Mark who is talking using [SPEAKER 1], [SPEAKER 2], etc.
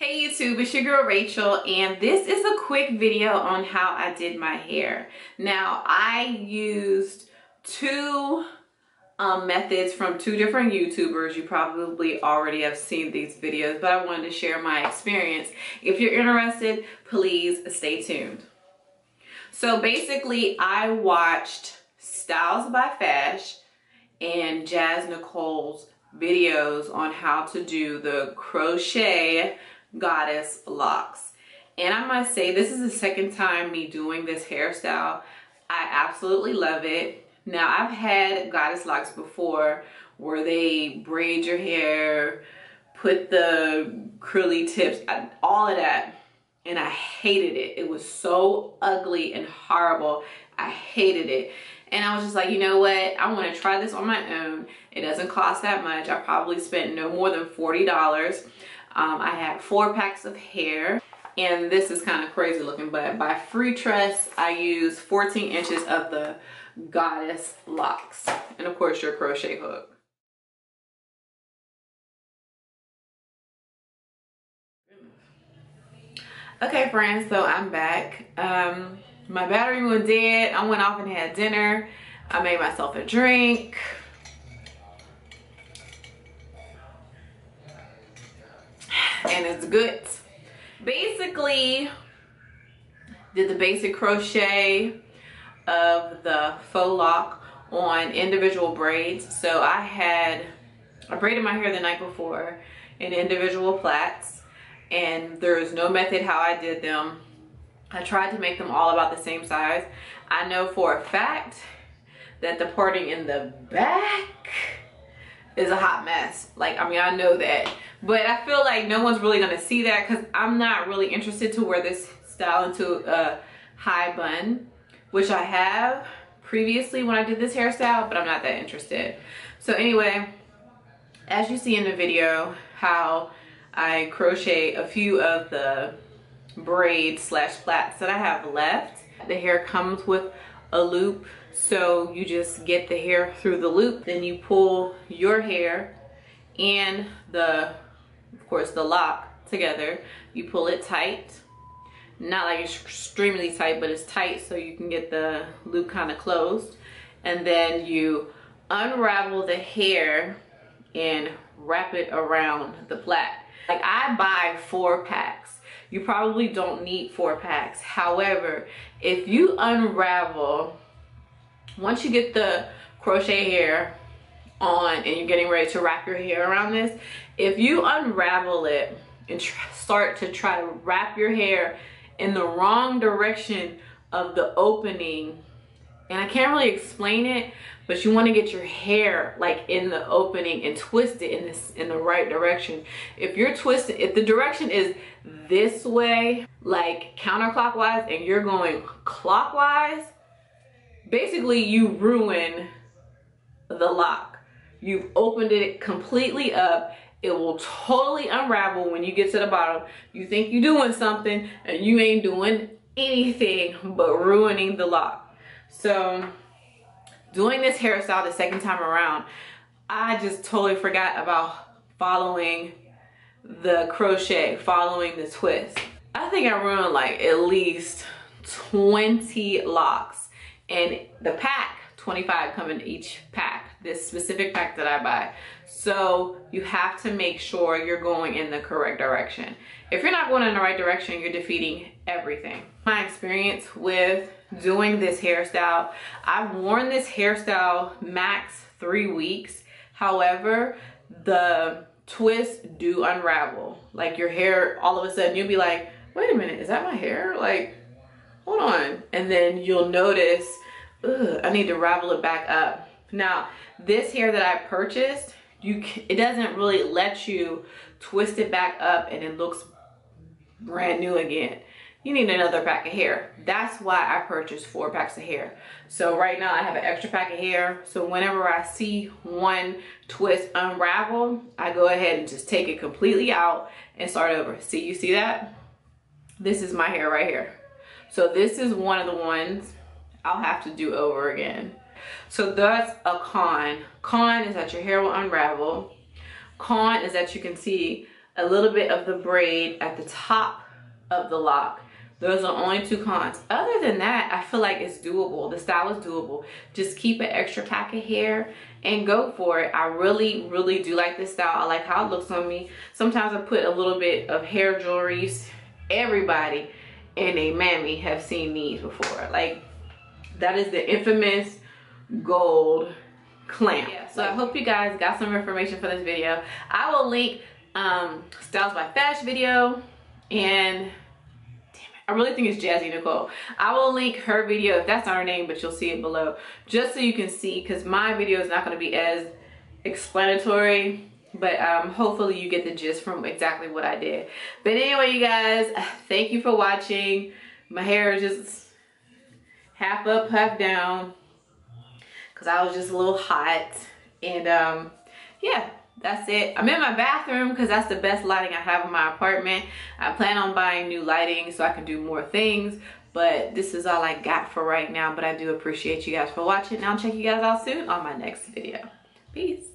[SPEAKER 1] Hey YouTube, it's your girl Rachel, and this is a quick video on how I did my hair. Now, I used two methods from two different YouTubers. You probably already have seen these videos, but I wanted to share my experience. If you're interested, please stay tuned. So basically, I watched Styles by Fash and Nicole's videos on how to do the Crochet Goddess Locs. And I must say, this is the second time me doing this hairstyle. I absolutely love it. Now, I've had Goddess Locs before where they braid your hair, put the curly tips, all of that. And I hated it. It was so ugly and horrible. I hated it. And I was just like, you know what? I want to try this on my own. It doesn't cost that much. I probably spent no more than $40. I had 4 packs of hair. And this is kind of crazy looking, but by FreeTress, I used 14 inches of the Goddess Locs. And of course, your crochet hook. Okay, friends, so I'm back. My battery was dead. I went off and had dinner. I made myself a drink. And it's good. Basically, did the basic crochet of the faux loc on individual braids. So I braided my hair the night before in individual plaits, and there's no method how I did them. I tried to make them all about the same size. I know for a fact that the parting in the back is a hot mess. Like, I mean, I know that. But I feel like no one's really gonna see that because I'm not really interested to wear this style into a high bun, which I have previously when I did this hairstyle, but I'm not that interested. So anyway, as you see in the video, how I crochet a few of the braids slash plaits that I have left. The hair comes with a loop, so you just get the hair through the loop, then you pull your hair and of course the lock together. You pull it tight, not like extremely tight, but it's tight so you can get the loop kind of closed, and then you unravel the hair and wrap it around the plait. Like, I buy 4 packs. You probably don't need 4 packs. However, if you unravel, once you get the crochet hair on and you're getting ready to wrap your hair around this, if you unravel it and start to try to wrap your hair in the wrong direction of the opening, and I can't really explain it, but you want to get your hair like in the opening and twist it in the right direction. If you're twisting, if the direction is this way, like counterclockwise, and you're going clockwise, basically you ruin the lock. You've opened it completely up. It will totally unravel when you get to the bottom. You think you're doing something and you ain't doing anything but ruining the lock. So doing this hairstyle the second time around, I just totally forgot about following the crochet, following the twist. I think I ruined like at least 20 locks. And the pack, 25 come in each pack, this specific pack that I buy. So you have to make sure you're going in the correct direction. If you're not going in the right direction, you're defeating everything. My experience with doing this hairstyle, I've worn this hairstyle max 3 weeks. However, the twists do unravel. Like, your hair, all of a sudden you'll be like, wait a minute, is that my hair? Like, hold on. And then you'll notice, ugh, I need to ravel it back up. Now, this hair that I purchased, it doesn't really let you twist it back up and it looks brand new again. You need another pack of hair. That's why I purchased 4 packs of hair. So right now I have an extra pack of hair. So whenever I see one twist unravel, I go ahead and just take it completely out and start over. See, you see that? This is my hair right here. So this is one of the ones I'll have to do over again. So that's a con. Con is that your hair will unravel. Con is that you can see a little bit of the braid at the top of the lock. Those are only 2 cons. Other than that, I feel like it's doable. The style is doable. Just keep an extra pack of hair and go for it. I really, really do like this style. I like how it looks on me. Sometimes I put a little bit of hair jewelries. Everybody and a mammy have seen these before. Like, that is the infamous gold clamp. Yeah, so I hope you guys got some information for this video. I will link Styles by Fash video, and I really think it's Jazzy Nicole. I will link her video, if that's not her name, but you'll see it below, just so you can see, because my video is not going to be as explanatory, but hopefully you get the gist from exactly what I did. But anyway, you guys, thank you for watching. My hair is just half up, half down, because I was just a little hot. And yeah, that's it. I'm in my bathroom because that's the best lighting I have in my apartment. I plan on buying new lighting so I can do more things, but this is all I got for right now. But I do appreciate you guys for watching, and I'll check you guys out soon on my next video. Peace.